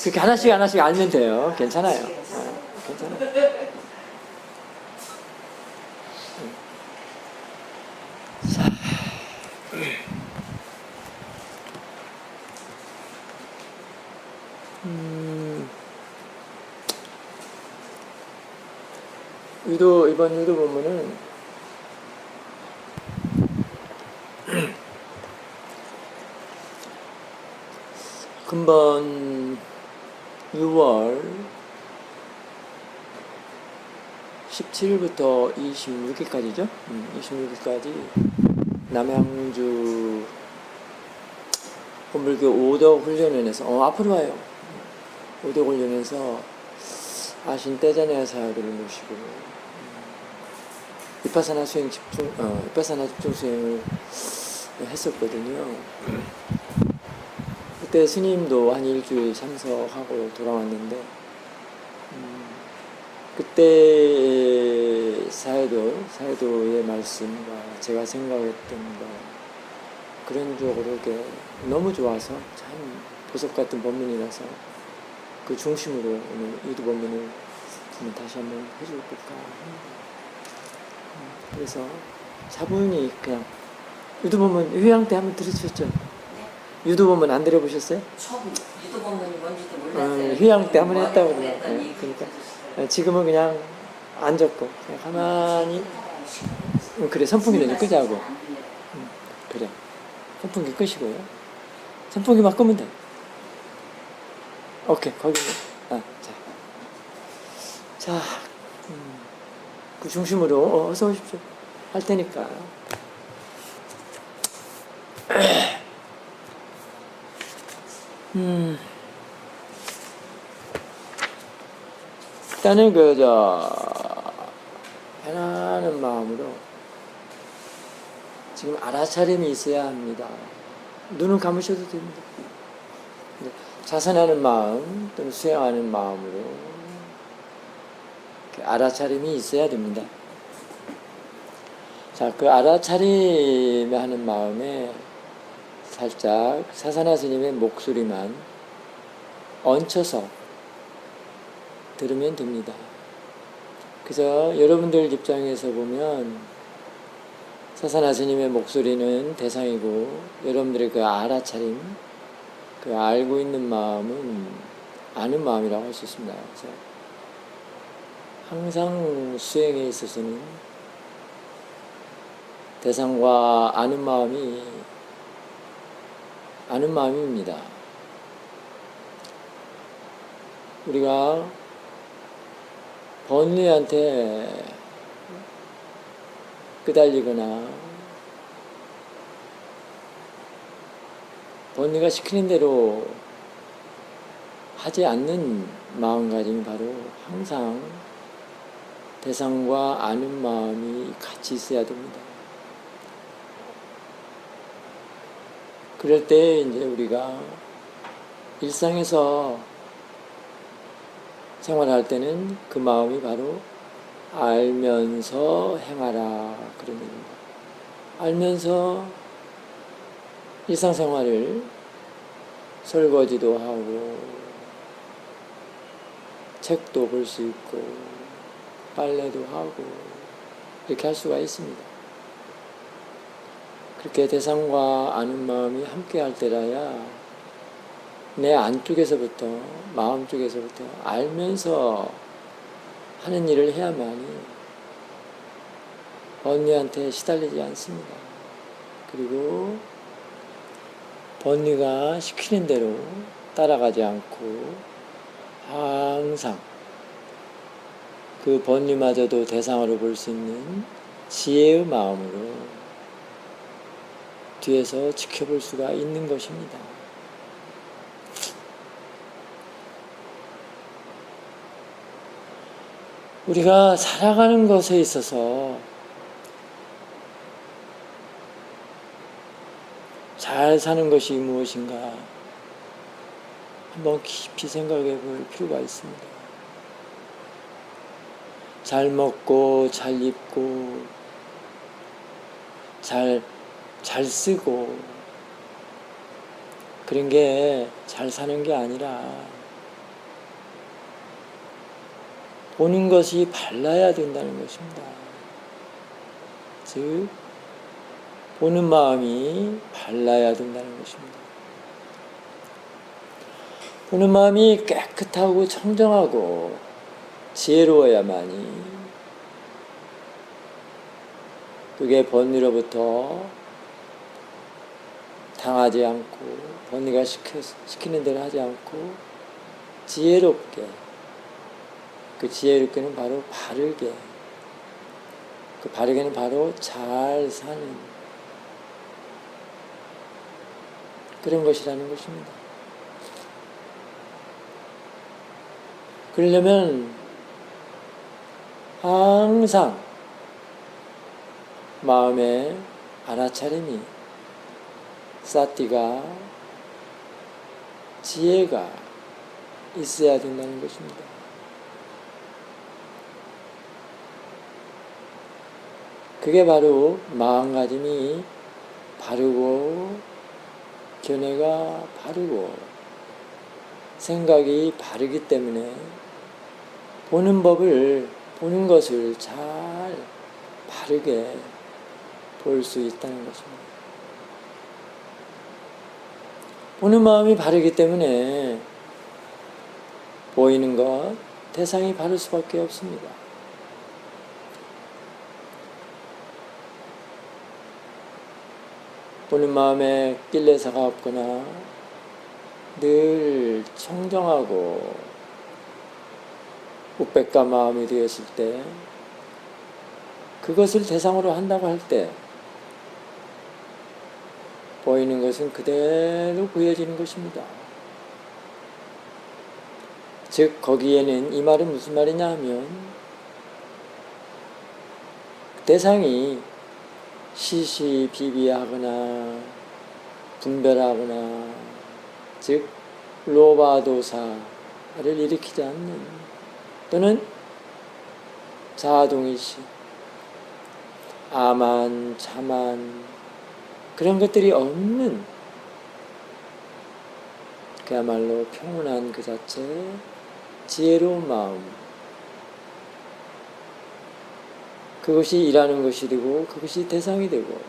그렇게 하나씩 하나씩 알면 돼요. 괜찮아요. 괜찮아요. 이번 유도 본문은 금번 6월 17일부터 26일까지죠. 26일까지 남양주 본불교 5덕 훈련원에서 앞으로 와요. 5덕 훈련에서 아신떼자네 사역을 모시고 비파사나 비파사나 집중 수행을 했었거든요. 그때 스님도 한 일주일 참석하고 돌아왔는데, 그때 사회도의 말씀과 제가 생각했던 거, 그런 쪽으로 이렇게 너무 좋아서 참 보석 같은 법문이라서 그 중심으로 오늘 유도 법문을 다시 한번 해줄까 합니다. 그래서 차분히 그냥 유도 법문 회양 때 한번 들으셨죠? 네. 유도 법문 안 들어보셨어요? 처음 유도 법문이 뭔지도 몰랐어요. 회양 때 한번 했다고 그러더라고요. 그러니까 지금은 그냥 앉았고 그냥 가만히 그래 선풍기는 좀 끄자고. 그래 선풍기 끄시고요. 선풍기만 끄면 돼. 오케이 거기 자 그 중심으로 어서 오십시오 할 테니까. 일단은 편안한 마음으로 지금 알아차림이 있어야 합니다. 눈은 감으셔도 됩니다. 자선하는 마음 또는 수행하는 마음으로 알아차림이 있어야 됩니다. 자, 그 알아차림에 하는 마음에 살짝 사사나 스님의 목소리만 얹혀서 들으면 됩니다. 그래서 여러분들 입장에서 보면 사사나 스님의 목소리는 대상이고 여러분들의 그 알아차림, 그 알고 있는 마음은 아는 마음이라고 할 수 있습니다. 그래서 항상 수행에 있어서는 대상과 아는 마음입니다. 우리가 번뇌한테 끄달리거나 번뇌가 시키는 대로 하지 않는 마음가짐이 바로 항상 대상과 아는 마음이 같이 있어야 됩니다. 그럴 때 이제 우리가 일상에서 생활할 때는 그 마음이 바로 알면서 행하라 그런 얘기입니다. 알면서 일상생활을 설거지도 하고 책도 볼 수 있고 빨래도 하고 이렇게 할 수가 있습니다. 그렇게 대상과 아는 마음이 함께 할 때라야 내 안쪽에서부터 마음 쪽에서부터 알면서 하는 일을 해야만이 번뇌한테 시달리지 않습니다. 그리고 번뇌가 시키는 대로 따라가지 않고 항상 그 번뇌마저도 대상으로 볼 수 있는 지혜의 마음으로 뒤에서 지켜볼 수가 있는 것입니다. 우리가 살아가는 것에 있어서 잘 사는 것이 무엇인가 한번 깊이 생각해 볼 필요가 있습니다. 잘 먹고 잘 입고 잘 쓰고 그런 게 잘 사는 게 아니라 보는 것이 발라야 된다는 것입니다. 즉 보는 마음이 발라야 된다는 것입니다. 보는 마음이 깨끗하고 청정하고 지혜로워야만이 그게 번뇌로부터 당하지 않고 번뇌가 시키는 대로 하지 않고 지혜롭게, 그 지혜롭게는 바로 바르게, 그 바르게는 바로 잘 사는 그런 것이라는 것입니다. 그러려면 항상 마음에 알아차림이, 사티가, 지혜가 있어야 된다는 것입니다. 그게 바로 마음가짐이 바르고 견해가 바르고 생각이 바르기 때문에 보는 법을, 보는 것을 잘 바르게 볼 수 있다는 것입니다. 보는 마음이 바르기 때문에 보이는 것, 대상이 바를 수밖에 없습니다. 보는 마음에 낄레사가 없거나 늘 청정하고 우백과 마음이 되었을 때, 그것을 대상으로 한다고 할 때 보이는 것은 그대로 보여지는 것입니다. 즉 거기에는, 이 말은 무슨 말이냐 하면 대상이 시시비비하거나 분별하거나, 즉 로바도사를 일으키지 않는, 또는 자아동의식, 아만, 자만, 그런 것들이 없는 그야말로 평온한 그 자체, 지혜로운 마음, 그것이 일하는 것이 되고 그것이 대상이 되고,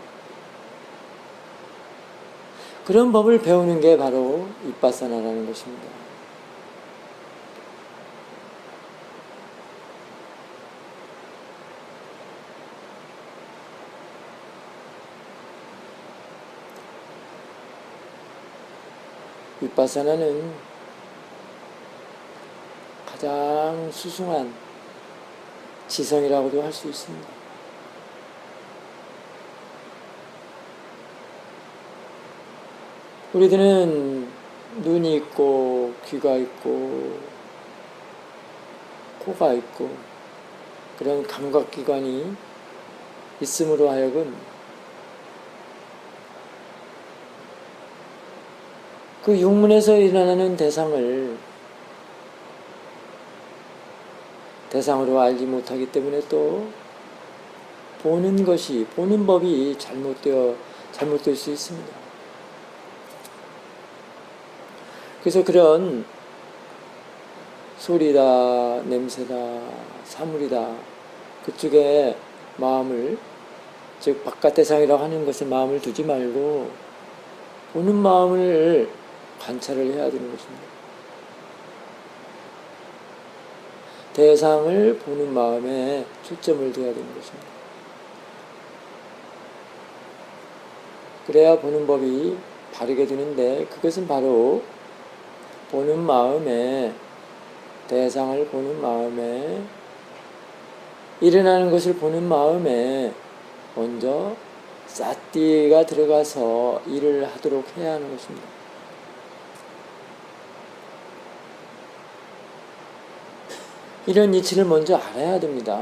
그런 법을 배우는 게 바로 윗바사나라는 것입니다. 윗바사나는 가장 수승한 지성이라고도 할 수 있습니다. 우리들은 눈이 있고 귀가 있고 코가 있고 그런 감각기관이 있음으로 하여금 그 육문에서 일어나는 대상으로 알지 못하기 때문에 또 보는 것이, 보는 법이 잘못될 수 있습니다. 그래서 그런 소리다, 냄새다, 사물이다, 그쪽에 마음을, 즉 바깥 대상이라고 하는 것에 마음을 두지 말고 보는 마음을 관찰을 해야 되는 것입니다. 대상을 보는 마음에 초점을 둬야 되는 것입니다. 그래야 보는 법이 바르게 되는데, 그것은 바로 보는 마음에, 대상을 보는 마음에, 일어나는 것을 보는 마음에 먼저 사띠가 들어가서 일을 하도록 해야 하는 것입니다. 이런 이치를 먼저 알아야 됩니다.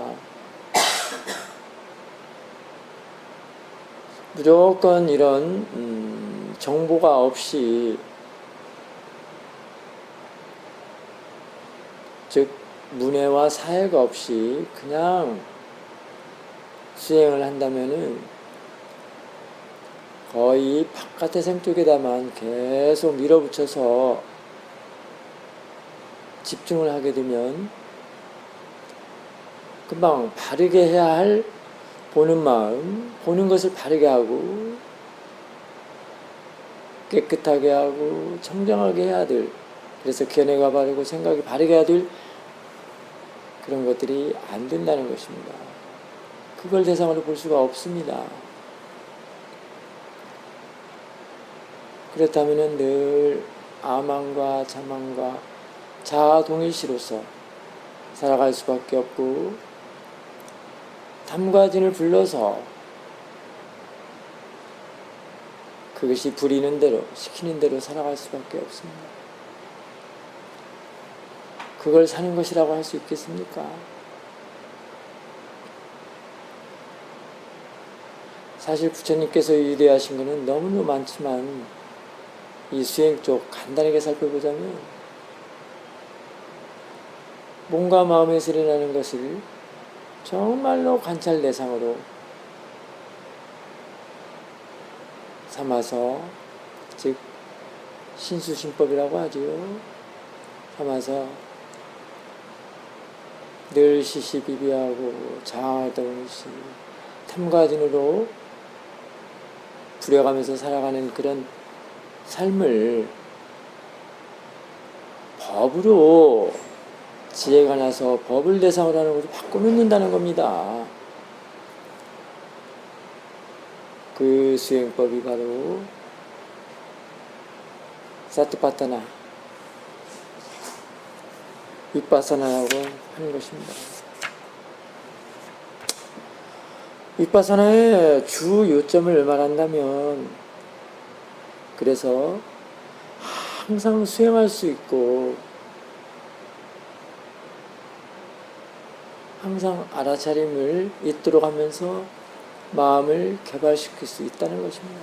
무조건 이런 정보가 없이, 즉 문해와 사회가 없이 그냥 수행을 한다면은 거의 바깥의 생쪽에다만 계속 밀어붙여서 집중을 하게 되면 금방 바르게 해야 할 보는 마음, 보는 것을 바르게 하고 깨끗하게 하고 청정하게 해야 될, 그래서 견해가 바르고 생각이 바르게 해야 될 그런 것들이 안 된다는 것입니다. 그걸 대상으로 볼 수가 없습니다. 그렇다면 늘 아망과 자망과 자아동일시로서 살아갈 수밖에 없고, 탐과 진을 불러서 그것이 부리는 대로, 시키는 대로 살아갈 수밖에 없습니다. 그걸 사는 것이라고 할 수 있겠습니까? 사실 부처님께서 의뢰하신 것은 너무너무 많지만 이 수행 쪽 간단하게 살펴보자면 몸과 마음에서 일어나는 것을 정말로 관찰 대상으로 삼아서, 즉 신수신법이라고 하지요. 삼아서 늘 시시비비하고 장하던 것이 탐과 진으로 부려가면서 살아가는 그런 삶을 법으로 지혜가 나서 법을 대상으로 하는 것을 바꿔놓는다는 겁니다. 그 수행법이 바로 사티파타나 윗바사나라고 하는 것입니다. 윗바사나의 주 요점을 말한다면, 그래서 항상 수행할 수 있고 항상 알아차림을 있도록 하면서 마음을 개발시킬 수 있다는 것입니다.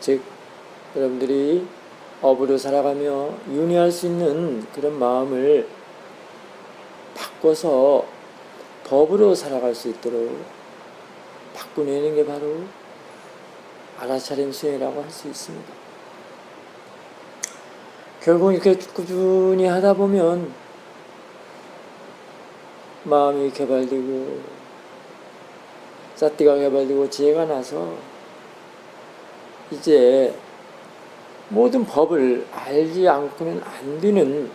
즉 여러분들이 업으로 살아가며 윤회할 수 있는 그런 마음을 바꿔서 법으로 살아갈 수 있도록 바꾸내는 게 바로 알아차림 수행이라고 할 수 있습니다. 결국 이렇게 꾸준히 하다 보면 마음이 개발되고 사띠가 개발되고 지혜가 나서 이제 모든 법을 알지 않고는 안 되는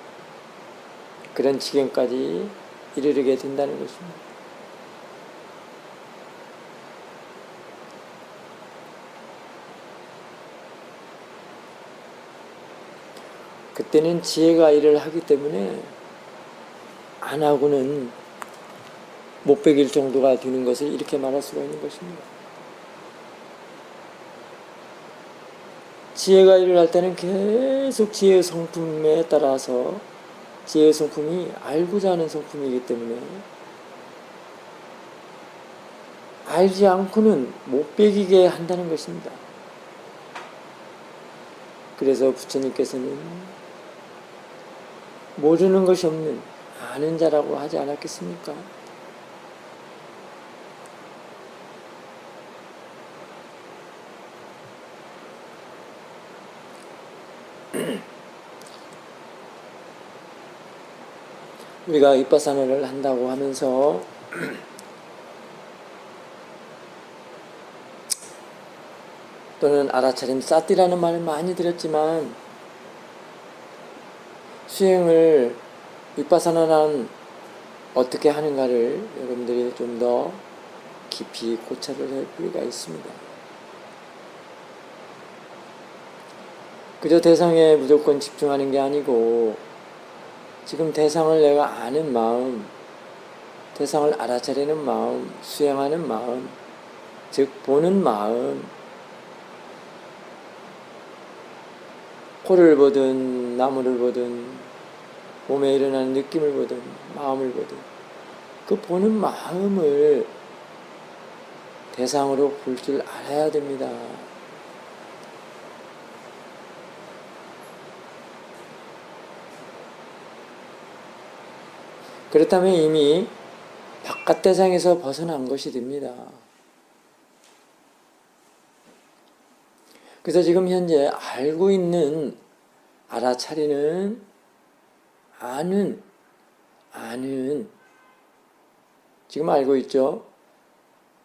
그런 지경까지 이르게 된다는 것입니다. 그때는 지혜가 일을 하기 때문에 안 하고는 못 베길 정도가 되는 것을 이렇게 말할 수가 있는 것입니다. 지혜가 일을 할 때는 계속 지혜의 성품에 따라서, 지혜의 성품이 알고자 하는 성품이기 때문에 알지 않고는 못 베기게 한다는 것입니다. 그래서 부처님께서는 모르는 것이 없는 아는 자라고 하지 않았겠습니까? 우리가 윗바사나를 한다고 하면서 또는 알아차림 사띠라는 말을 많이 들었지만, 수행을 윗바사나는 어떻게 하는가를 여러분들이 좀 더 깊이 고찰을 할 필요가 있습니다. 그저 대상에 무조건 집중하는 게 아니고, 지금 대상을 내가 아는 마음, 대상을 알아차리는 마음, 수행하는 마음, 즉 보는 마음, 코를 보든 나무를 보든 몸에 일어나는 느낌을 보든 마음을 보든 그 보는 마음을 대상으로 볼 줄 알아야 됩니다. 그렇다면 이미 바깥 대상에서 벗어난 것이 됩니다. 그래서 지금 현재 알고 있는, 알아차리는, 아는, 지금 알고 있죠?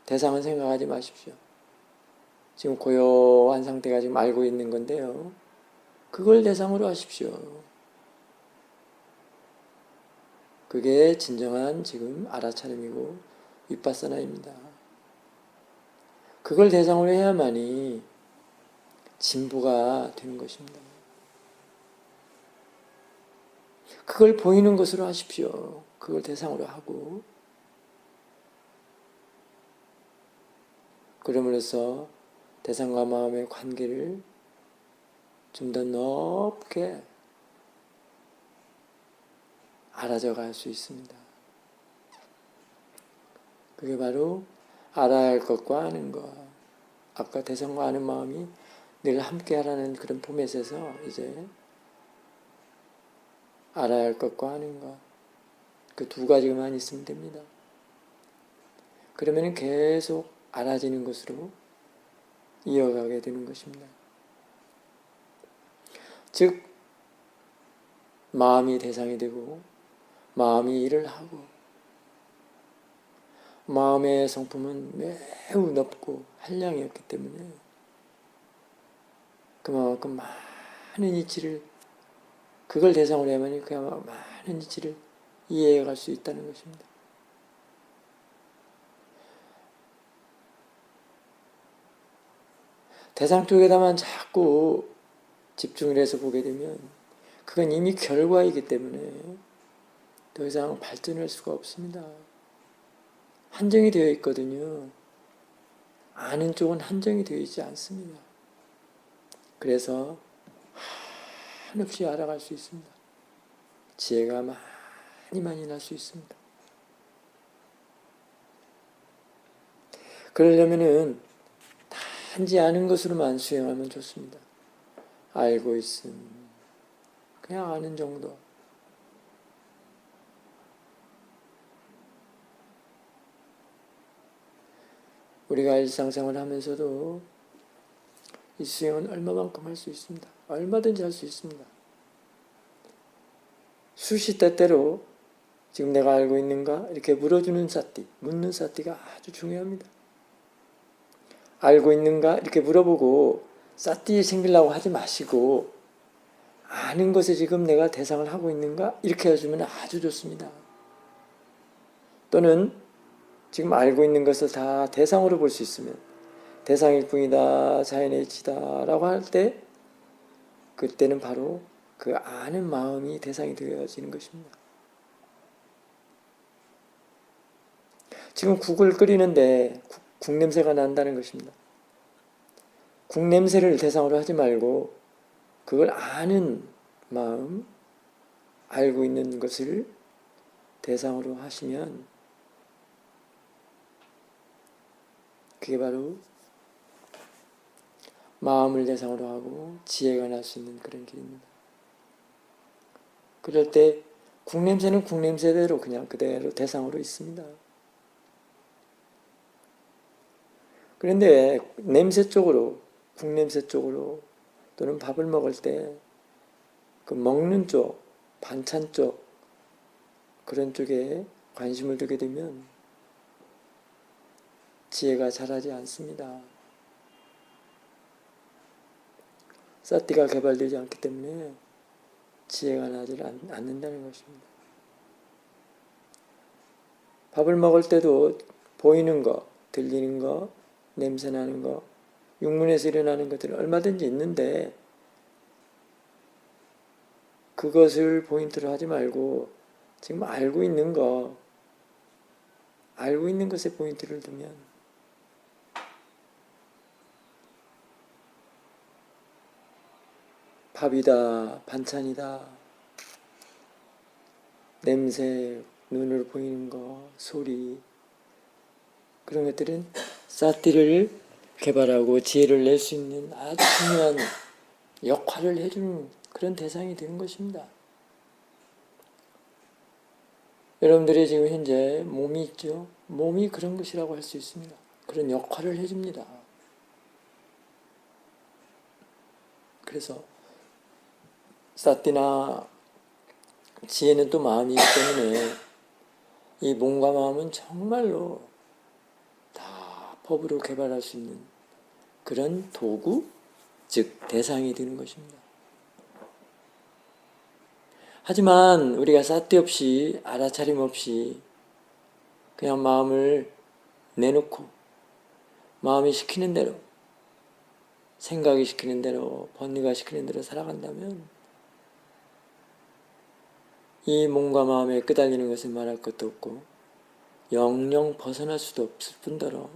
대상은 생각하지 마십시오. 지금 고요한 상태가 지금 알고 있는 건데요. 그걸 대상으로 하십시오. 그게 진정한 지금 알아차림이고 윗바사나입니다. 그걸 대상으로 해야만이 진보가 되는 것입니다. 그걸 보이는 것으로 하십시오. 그걸 대상으로 하고, 그러므로써 대상과 마음의 관계를 좀 더 높게 알아져 갈 수 있습니다. 그게 바로 알아야 할 것과 아는 것. 아까 대상과 아는 마음이 늘 함께 하라는 그런 포맷에서 이제 알아야 할 것과 아는 것. 그 두 가지만 있으면 됩니다. 그러면 계속 알아지는 것으로 이어가게 되는 것입니다. 즉, 마음이 대상이 되고 마음이 일을 하고 마음의 성품은 매우 높고 한량이었기 때문에 그만큼 많은 이치를, 그걸 대상으로 하면 그야말로 많은 이치를 이해해 갈 수 있다는 것입니다. 대상 쪽에다만 자꾸 집중을 해서 보게 되면 그건 이미 결과이기 때문에 더 이상 발전할 수가 없습니다. 한정이 되어 있거든요. 아는 쪽은 한정이 되어 있지 않습니다. 그래서 한없이 알아갈 수 있습니다. 지혜가 많이 날 수 있습니다. 그러려면은 단지 아는 것으로만 수행하면 좋습니다. 알고 있음, 그냥 아는 정도. 우리가 일상생활 하면서도 이 수행은 얼마만큼 할 수 있습니다. 얼마든지 할 수 있습니다. 수시 때때로 지금 내가 알고 있는가? 이렇게 물어주는 사띠, 묻는 사띠가 아주 중요합니다. 알고 있는가? 이렇게 물어보고 사띠 생기려고 하지 마시고 아는 것에 지금 내가 대상을 하고 있는가? 이렇게 해주면 아주 좋습니다. 또는 지금 알고 있는 것을 다 대상으로 볼 수 있으면 대상일 뿐이다, 자연의 이치다 라고 할 때 그때는 바로 그 아는 마음이 대상이 되어지는 것입니다. 지금 국을 끓이는데 국 냄새가 난다는 것입니다. 국 냄새를 대상으로 하지 말고 그걸 아는 마음, 알고 있는 것을 대상으로 하시면 그게 바로 마음을 대상으로 하고 지혜가 날 수 있는 그런 길입니다. 그럴 때 국냄새는 국냄새대로 그냥 그대로 대상으로 있습니다. 그런데 냄새 쪽으로, 국냄새 쪽으로 또는 밥을 먹을 때 그 먹는 쪽, 반찬 쪽 그런 쪽에 관심을 두게 되면 지혜가 자라지 않습니다. 사띠가 개발되지 않기 때문에 지혜가 나지 않는다는 것입니다. 밥을 먹을 때도 보이는 거, 들리는 거, 냄새 나는 거, 육문에서 일어나는 것들은 얼마든지 있는데 그것을 포인트로 하지 말고 지금 알고 있는 거, 알고 있는 것에 포인트를 두면 밥이다, 반찬이다, 냄새, 눈으로 보이는 거, 소리 그런 것들은 사띠를 개발하고 지혜를 낼 수 있는 아주 중요한 역할을 해주는 그런 대상이 되는 것입니다. 여러분들이 지금 현재 몸이 있죠? 몸이 그런 것이라고 할 수 있습니다. 그런 역할을 해줍니다. 그래서 사띠나 지혜는 또 마음이 있기 때문에 이 몸과 마음은 정말로 다 법으로 개발할 수 있는 그런 도구, 즉 대상이 되는 것입니다. 하지만 우리가 사띠 없이 알아차림 없이 그냥 마음을 내놓고 마음이 시키는 대로, 생각이 시키는 대로, 번뇌가 시키는 대로 살아간다면 이 몸과 마음에 끄달리는 것은 말할 것도 없고 영영 벗어날 수도 없을 뿐더러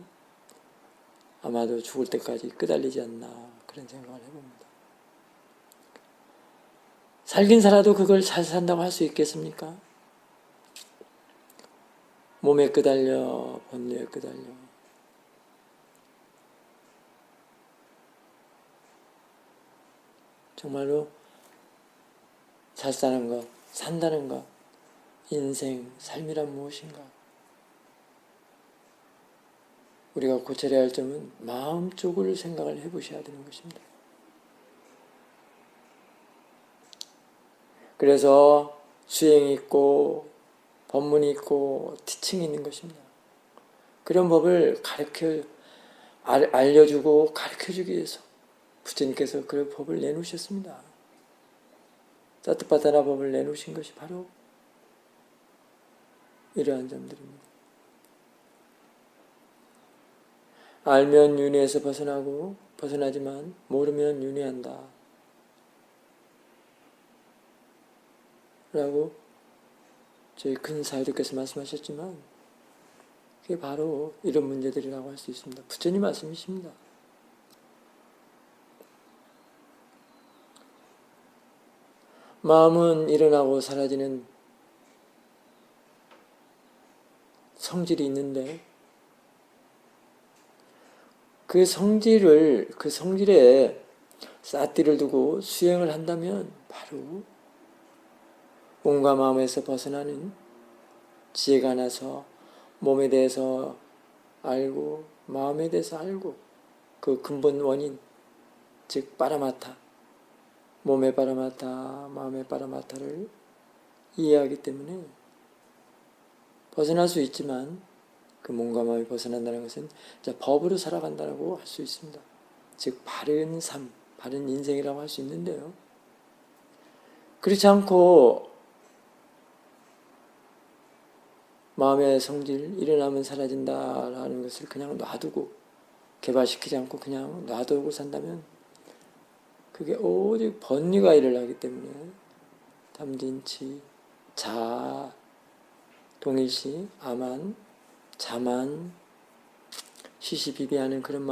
아마도 죽을 때까지 끄달리지 않나 그런 생각을 해봅니다. 살긴 살아도 그걸 잘 산다고 할 수 있겠습니까? 몸에 끄달려, 번뇌에 끄달려. 정말로 잘 사는 것, 산다는 것, 인생, 삶이란 무엇인가? 우리가 고쳐야 할 점은 마음 쪽을 생각을 해보셔야 되는 것입니다. 그래서 수행이 있고 법문이 있고 티칭이 있는 것입니다. 그런 법을 알려주고 가르쳐주기 위해서 부처님께서 그 법을 내놓으셨습니다. 사트파타나 법을 내놓으신 것이 바로 이러한 점들입니다. 알면 윤회에서 벗어나지만 모르면 윤회한다. 라고 저희 큰 사유들께서 말씀하셨지만 그게 바로 이런 문제들이라고 할 수 있습니다. 부처님 말씀이십니다. 마음은 일어나고 사라지는 성질이 있는데 그 성질에 사띠를 두고 수행을 한다면 바로 몸과 마음에서 벗어나는 지혜가 나서 몸에 대해서 알고 마음에 대해서 알고 그 근본 원인 즉 빠라마타 몸의 빠라마타 마음의 빠라마타를 이해하기 때문에 벗어날 수 있지만 그 몸과 마음이 벗어난다는 것은 법으로 살아간다고 할 수 있습니다. 즉 바른 삶, 바른 인생이라고 할 수 있는데요. 그렇지 않고 마음의 성질, 일어나면 사라진다라는 것을 그냥 놔두고 개발시키지 않고 그냥 놔두고 산다면 그게 오직 번뇌가 일어나기 때문에 담진치, 자, 동일시, 아만, 자만, 시시비비하는 그런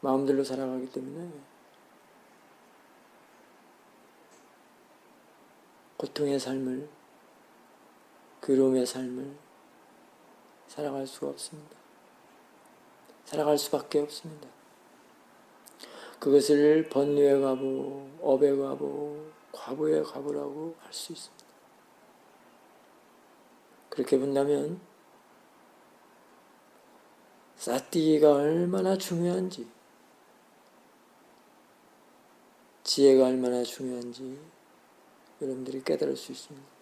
마음들로 살아가기 때문에 고통의 삶을 괴로움의 삶을 살아갈 수가 없습니다. 살아갈 수밖에 없습니다. 그것을 번뇌의 과보, 업의 과보, 과보의 과보라고 할 수 있습니다. 그렇게 본다면 사띠가 얼마나 중요한지, 지혜가 얼마나 중요한지 여러분들이 깨달을 수 있습니다.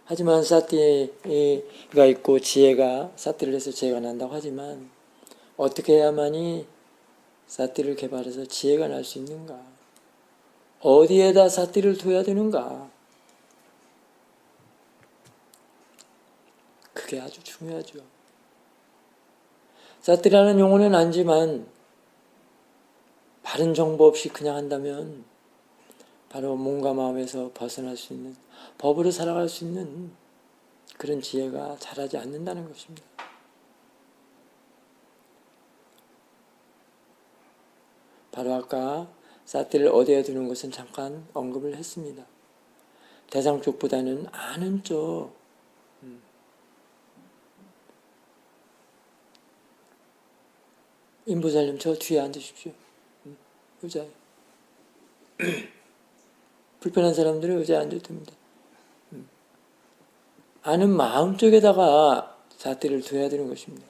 하지만 사띠가 있고 사띠를 해서 지혜가 난다고 하지만 어떻게 해야만이 사띠를 개발해서 지혜가 날 수 있는가? 어디에다 사띠를 둬야 되는가? 그게 아주 중요하죠. 사띠라는 용어는 아니지만 바른 정보 없이 그냥 한다면 바로 몸과 마음에서 벗어날 수 있는 법으로 살아갈 수 있는 그런 지혜가 자라지 않는다는 것입니다. 바로 아까 사띠를 어디에 두는 것은 잠깐 언급을 했습니다. 대상 쪽보다는 아는 쪽, 인부살님 저 뒤에 앉으십시오. 의자에. 불편한 사람들은 의자에 앉아도 됩니다. 아는 마음 쪽에다가 사티를 둬야 되는 것입니다.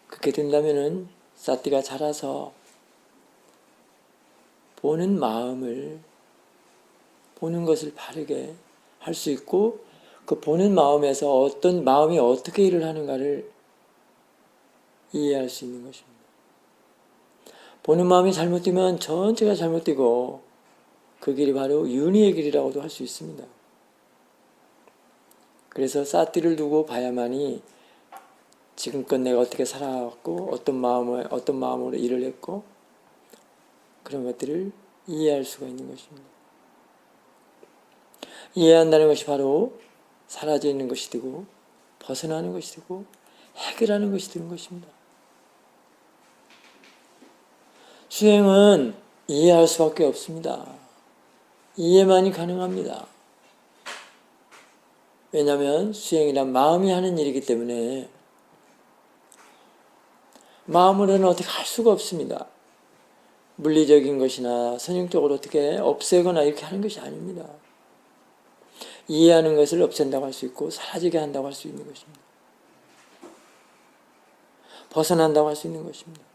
그렇게 된다면은 사티가 자라서 보는 마음을, 보는 것을 바르게 할 수 있고, 그 보는 마음에서 어떤 마음이 어떻게 일을 하는가를 이해할 수 있는 것입니다. 보는 마음이 잘못되면 전체가 잘못되고, 그 길이 바로 윤희의 길이라고도 할 수 있습니다. 그래서 사티를 두고 봐야만이 지금껏 내가 어떻게 살아왔고, 어떤 마음으로 일을 했고, 그런 것들을 이해할 수가 있는 것입니다. 이해한다는 것이 바로 사라져 있는 것이 되고, 벗어나는 것이 되고, 해결하는 것이 되는 것입니다. 수행은 이해할 수밖에 없습니다. 이해만이 가능합니다. 왜냐하면 수행이란 마음이 하는 일이기 때문에 마음으로는 어떻게 할 수가 없습니다. 물리적인 것이나 선형적으로 어떻게 없애거나 이렇게 하는 것이 아닙니다. 이해하는 것을 없앤다고 할 수 있고 사라지게 한다고 할 수 있는 것입니다. 벗어난다고 할 수 있는 것입니다.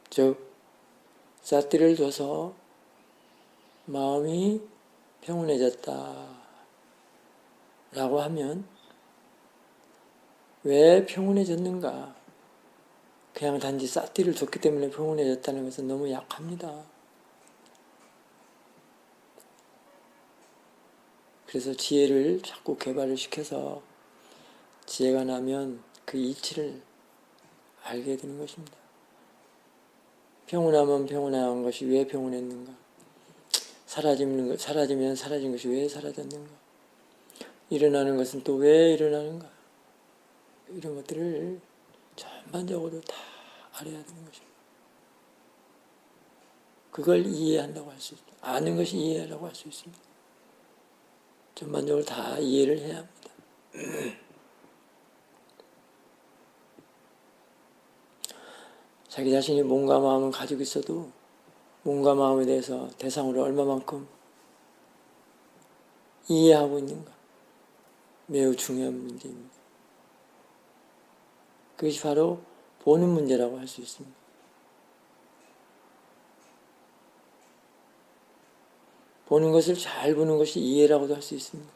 즉 사티를 둬서 마음이 평온해졌다 라고 하면 왜 평온해졌는가? 그냥 단지 사티를 뒀기 때문에 평온해졌다는 것은 너무 약합니다. 그래서 지혜를 자꾸 개발을 시켜서 지혜가 나면 그 이치를 알게 되는 것입니다. 평온하면 평온한 것이 왜 평온했는가? 사라지면 사라진 것이 왜 사라졌는가? 일어나는 것은 또 왜 일어나는가? 이런 것들을 전반적으로 다 알아야 되는 것입니다. 그걸 이해한다고 할 수 있습니다. 아는 것이 이해라고 할 수 있습니다. 전반적으로 다 이해를 해야 합니다. 자기 자신이 몸과 마음을 가지고 있어도 몸과 마음에 대해서 대상으로 얼마만큼 이해하고 있는가? 매우 중요한 문제입니다. 그것이 바로 보는 문제라고 할 수 있습니다. 보는 것을 잘 보는 것이 이해라고도 할 수 있습니다.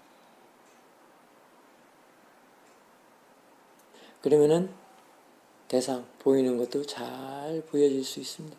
그러면은 대상, 보이는 것도 잘 보여질 수 있습니다.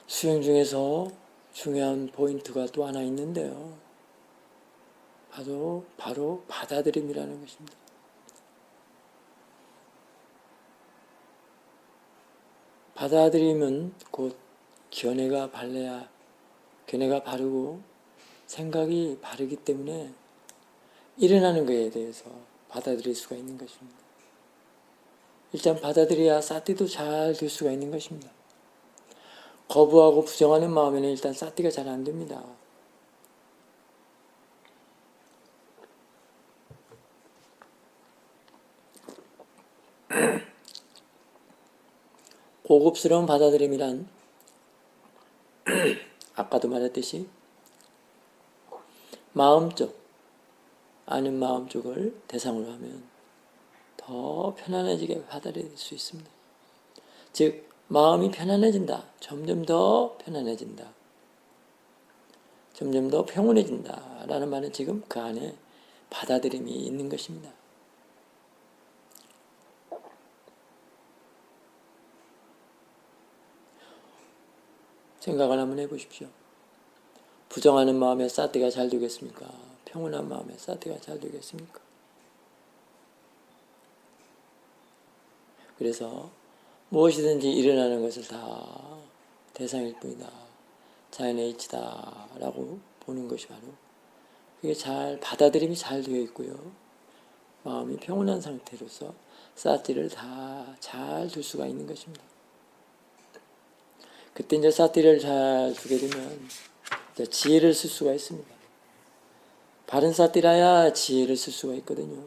수행 중에서 중요한 포인트가 또 하나 있는데요. 바로 받아들임이라는 것입니다. 받아들임은 곧 견해가 바르고 생각이 바르기 때문에 일어나는 것에 대해서 받아들일 수가 있는 것입니다. 일단 받아들여야 사티도 잘 될 수가 있는 것입니다. 거부하고 부정하는 마음에는 일단 사티가 잘 안 됩니다. 고급스러운 받아들임이란 아까도 말했듯이 마음쪽, 아는 마음 쪽을 대상으로 하면 더 편안해지게 받아들일 수 있습니다. 즉 마음이 편안해진다. 점점 더 편안해진다. 점점 더 평온해진다. 라는 말은 지금 그 안에 받아들임이 있는 것입니다. 생각을 한번 해보십시오. 부정하는 마음에 사티가 잘 되겠습니까? 평온한 마음에 사티가 잘 되겠습니까? 그래서 무엇이든지 일어나는 것을 다 대상일 뿐이다. 자연의 이치다 라고 보는 것이 바로 그게 잘 받아들임이 잘 되어 있고요. 마음이 평온한 상태로서 사티를 다 잘 둘 수가 있는 것입니다. 그때 이제 사티를 잘 두게 되면 이제 지혜를 쓸 수가 있습니다. 바른 사티라야 지혜를 쓸 수가 있거든요.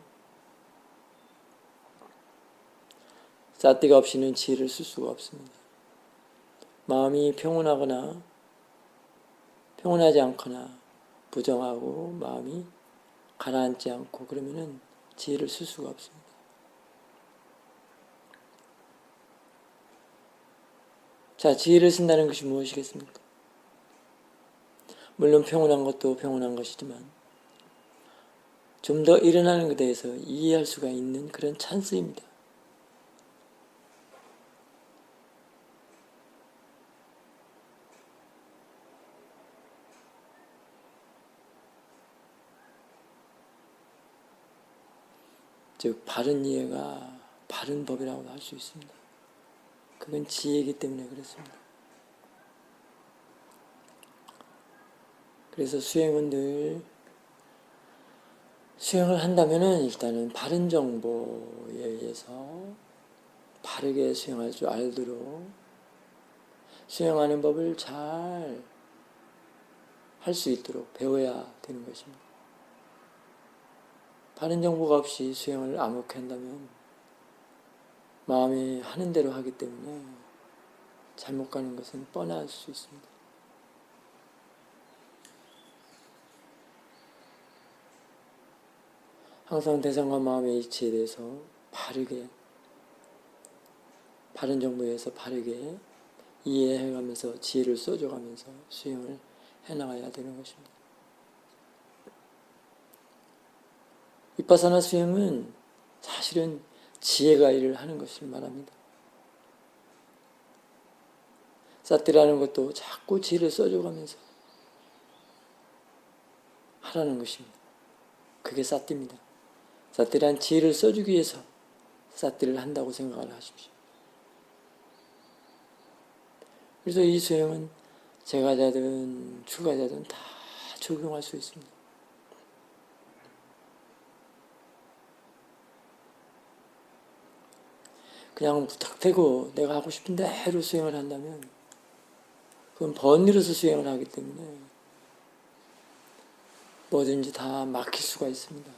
사티가 없이는 지혜를 쓸 수가 없습니다. 마음이 평온하거나 평온하지 않거나 부정하고 마음이 가라앉지 않고 그러면은 지혜를 쓸 수가 없습니다. 자, 지혜를 쓴다는 것이 무엇이겠습니까? 물론 평온한 것도 평온한 것이지만 좀 더 일어나는 것에 대해서 이해할 수가 있는 그런 찬스입니다. 즉 바른 이해가 바른 법이라고 할 수 있습니다. 그건 지혜이기 때문에 그렇습니다. 그래서 수행은 늘 수행을 한다면은 일단은 바른 정보에 의해서 바르게 수행할 줄 알도록 수행하는 법을 잘 할 수 있도록 배워야 되는 것입니다. 바른 정보가 없이 수행을 암묵히 한다면 마음이 하는 대로 하기 때문에 잘못 가는 것은 뻔할 수 있습니다. 항상 대상과 마음의 이치에 대해서 바르게 바른 정보에 의해서 바르게 이해해가면서 지혜를 써줘가면서 수행을 해나가야 되는 것입니다. 비파사나 수행은 사실은 지혜가 일을 하는 것을 말합니다. 사티라는 것도 자꾸 지혜를 써줘가면서 하라는 것입니다. 그게 사티입니다. 사티란 지혜를 써주기 위해서 사티를 한다고 생각을 하십시오. 그래서 이 수행은 재가자든 출가자든 다 적용할 수 있습니다. 그냥 무턱대고 내가 하고 싶은 대로 수행을 한다면 그건 번뇌로서 수행을 하기 때문에 뭐든지 다 막힐 수가 있습니다.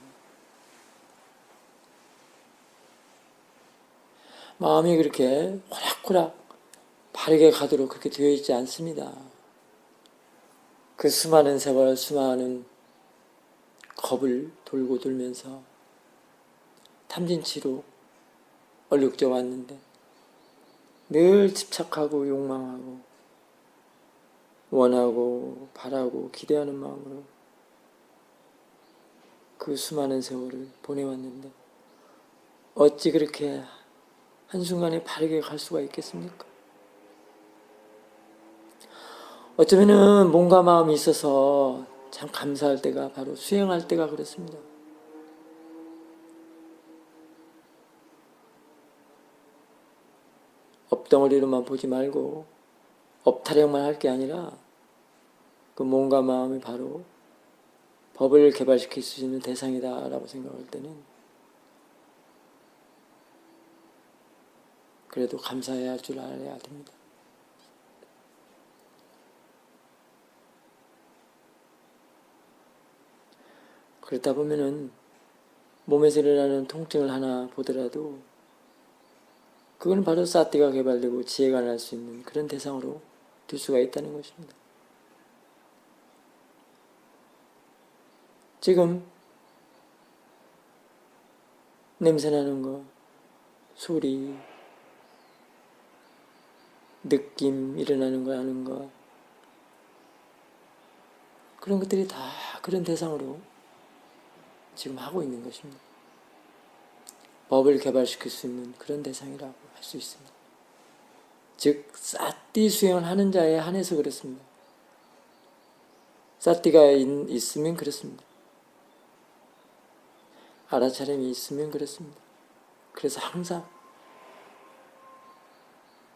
마음이 그렇게 호락호락 바르게 가도록 그렇게 되어 있지 않습니다. 그 수많은 세월, 수많은 겁을 돌고 돌면서 탐진치로 얼룩져 왔는데 늘 집착하고 욕망하고 원하고 바라고 기대하는 마음으로 그 수많은 세월을 보내왔는데 어찌 그렇게 한순간에 바르게 갈 수가 있겠습니까? 어쩌면은 몸과 마음이 있어서 참 감사할 때가 바로 수행할 때가 그렇습니다. 업덩어리로만 보지 말고 업타령만 할 게 아니라 그 몸과 마음이 바로 법을 개발시킬 수 있는 대상이다 라고 생각할 때는 그래도 감사해야 할 줄 알아야 됩니다. 그렇다 보면은 몸에서 일어나는 통증을 하나 보더라도 그건 바로 사티가 개발되고 지혜가 날 수 있는 그런 대상으로 둘 수가 있다는 것입니다. 지금 냄새나는 거, 소리, 느낌, 일어나는 거 하는 거 그런 것들이 다 그런 대상으로 지금 하고 있는 것입니다. 법을 개발시킬 수 있는 그런 대상이라고 할 수 있습니다. 즉 사티 수행을 하는 자에 한해서 그렇습니다. 사티가 있으면 그렇습니다. 알아차림이 있으면 그렇습니다. 그래서 항상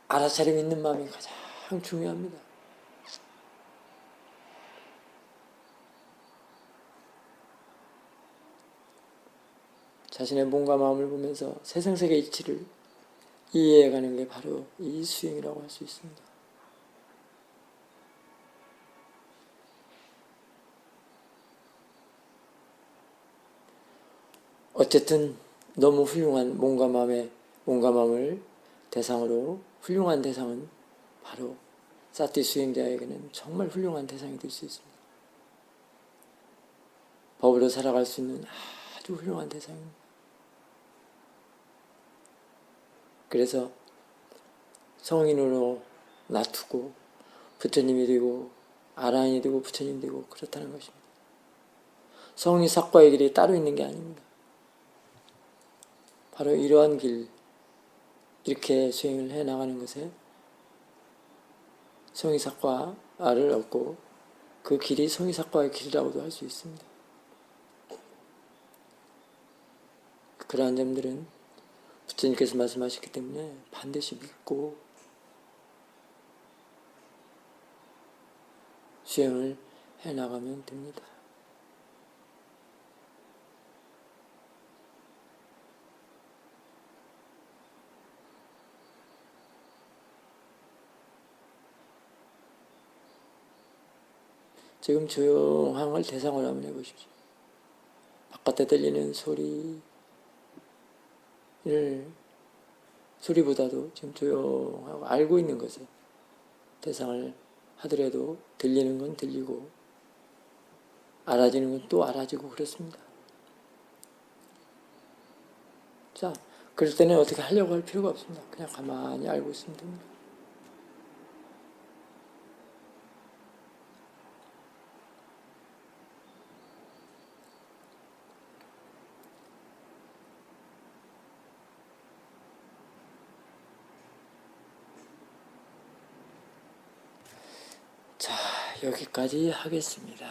알아차림 있는 마음이 가장 중요합니다. 자신의 몸과 마음을 보면서 세상세계 이치를 이해해가는 게 바로 이 수행이라고 할 수 있습니다. 어쨌든 너무 훌륭한 몸과 마음을 대상으로 훌륭한 대상은 바로 사티 수행자에게는 정말 훌륭한 대상이 될 수 있습니다. 법으로 살아갈 수 있는 아주 훌륭한 대상입니다. 그래서 성인으로 놔두고 부처님이 되고 아라한이 되고 부처님이 되고 그렇다는 것입니다. 성이 삭과의 길이 따로 있는 게 아닙니다. 바로 이러한 길, 이렇게 수행을 해나가는 것에 성의삭과를 얻고 그 길이 성의삭과의 길이라고도 할 수 있습니다. 그러한 점들은 부처님께서 말씀하셨기 때문에 반드시 믿고 수행을 해나가면 됩니다. 지금 조용한 걸 대상으로 한번 해보십시오. 바깥에 들리는 소리보다도 지금 조용하고 알고 있는 것에 대상을 하더라도 들리는 건 들리고 알아지는 건 또 알아지고 그렇습니다. 자, 그럴 때는 어떻게 하려고 할 필요가 없습니다. 그냥 가만히 알고 있으면 됩니다. 자, 여기까지 하겠습니다.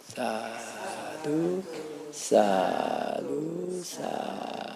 사두, 사두, 사두.